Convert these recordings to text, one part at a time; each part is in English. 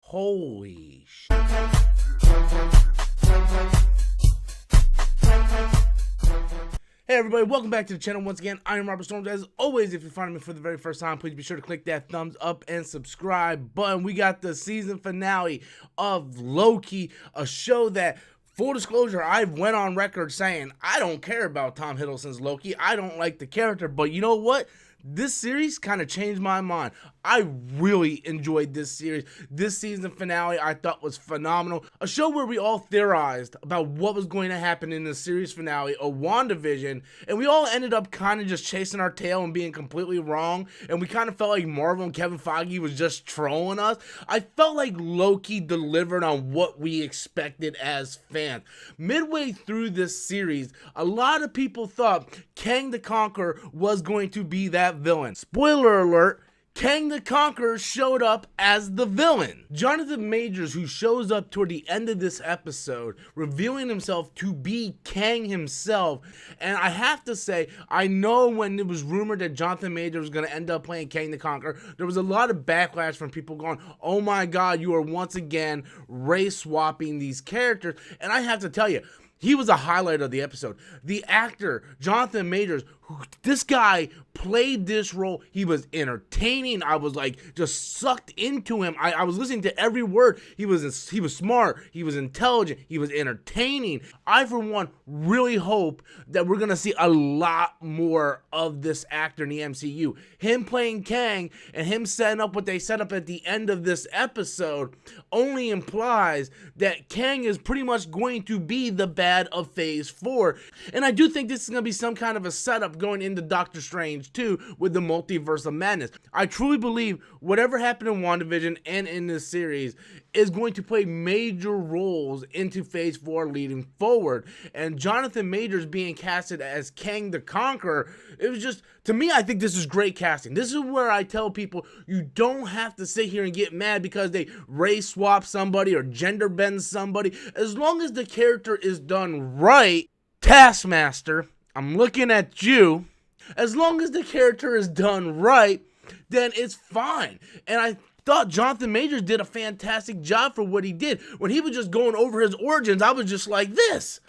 Holy sh. Hey everybody, welcome back to the channel once again. I am Robert Storms. As always, if you're finding me for the very first time, please be sure to click that thumbs up and subscribe button. We got the season finale of Loki, a show that, full disclosure, I've went on record saying I don't care about Tom Hiddleston's Loki. I don't like the character, but you know what? This series kind of changed my mind. I really enjoyed this series. This season finale I thought was phenomenal. A show where we all theorized about what was going to happen in the series finale of WandaVision, and we all ended up kind of just chasing our tail and being completely wrong, and we kind of felt like Marvel and Kevin Feige was just trolling us. I felt like Loki delivered on what we expected as fans. Midway through this series, a lot of people thought Kang the Conqueror was going to be that villain. Spoiler alert, Kang the Conqueror showed up as the villain. Jonathan Majors, who shows up toward the end of this episode, revealing himself to be Kang himself. And I have to say, I know when it was rumored that Jonathan Majors was going to end up playing Kang the Conqueror, there was a lot of backlash from people going, oh my god, you are once again race swapping these characters. And I have to tell you, he was a highlight of the episode. The actor, Jonathan Majors, this guy played this role. He was entertaining. I was like just sucked into him. I was listening to every word. He was smart. He was intelligent. He was entertaining. I, for one, really hope that we're going to see a lot more of this actor in the MCU. Him playing Kang and him setting up what they set up at the end of this episode only implies that Kang is pretty much going to be the bad of Phase 4. And I do think this is going to be some kind of a setup going into Doctor Strange 2 with the Multiverse of Madness. I truly believe whatever happened in WandaVision and in this series is going to play major roles into Phase 4 leading forward. And Jonathan Majors being casted as Kang the Conqueror, it was just, to me, I think this is great casting. This is where I tell people you don't have to sit here and get mad because they race swap somebody or gender bend somebody. As long as the character is done right, Taskmaster, I'm looking at you. As long as the character is done right, then it's fine. And I thought Jonathan Majors did a fantastic job for what he did. When he was just going over his origins, I was just like this.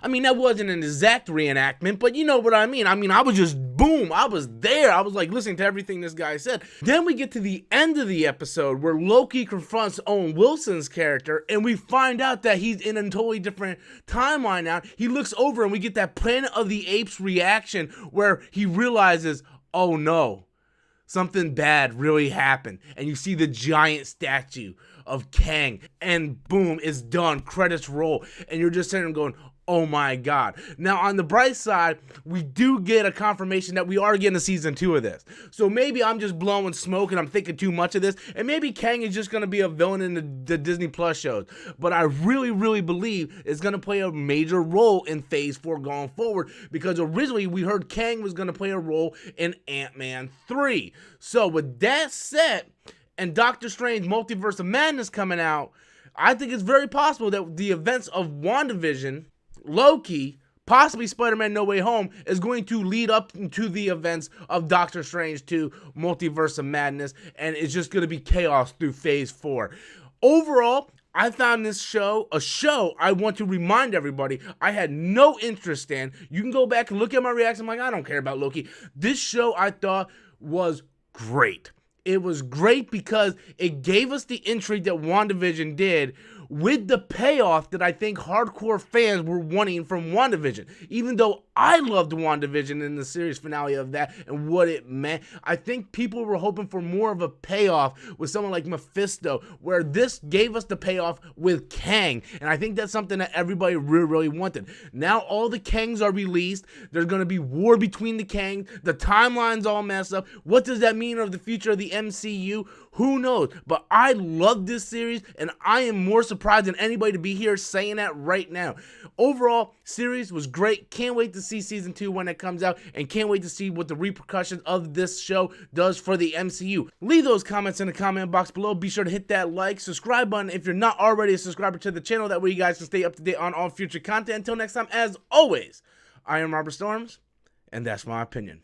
I mean, that wasn't an exact reenactment, but you know what I mean. I was just, boom, I was there. I was like listening to everything this guy said. Then we get to the end of the episode where Loki confronts Owen Wilson's character, and we find out that he's in a totally different timeline now. He looks over and we get that Planet of the Apes reaction where he realizes, oh no, something bad really happened. And you see the giant statue of Kang, and boom, it's done. Credits roll. And you're just sitting there going, oh my god. Now, on the bright side, we do get a confirmation that we are getting a season 2 of this. So maybe I'm just blowing smoke and I'm thinking too much of this. And maybe Kang is just going to be a villain in the Disney Plus shows. But I really, really believe it's going to play a major role in Phase 4 going forward. Because originally we heard Kang was going to play a role in Ant-Man 3. So with that said, and Doctor Strange Multiverse of Madness coming out, I think it's very possible that the events of WandaVision, Loki, possibly Spider-Man No Way Home, is going to lead up to the events of Doctor Strange 2 Multiverse of Madness, and it's just going to be chaos through Phase 4. Overall, I found this show a show I want to remind everybody I had no interest in. You can go back and look at my reaction. I'm like, I don't care about Loki. This show I thought was great. It was great because it gave us the intrigue that WandaVision did, with the payoff that I think hardcore fans were wanting from WandaVision. Even though I loved WandaVision in the series finale of that and what it meant, I think people were hoping for more of a payoff with someone like Mephisto, where this gave us the payoff with Kang. And I think that's something that everybody really, really wanted. Now all the Kangs are released. There's going to be war between the Kangs. The timeline's all messed up. What does that mean of the future of the MCU? Who knows? But I love this series, and I am more surprised than anybody to be here saying that right now. Overall, series was great. Can't wait to see season 2 when it comes out, and can't wait to see what the repercussions of this show does for the MCU. Leave those comments in the comment box below. Be sure to hit that like, subscribe button if you're not already a subscriber to the channel. That way you guys can stay up to date on all future content. Until next time, as always, I am Robert Storms, and that's my opinion.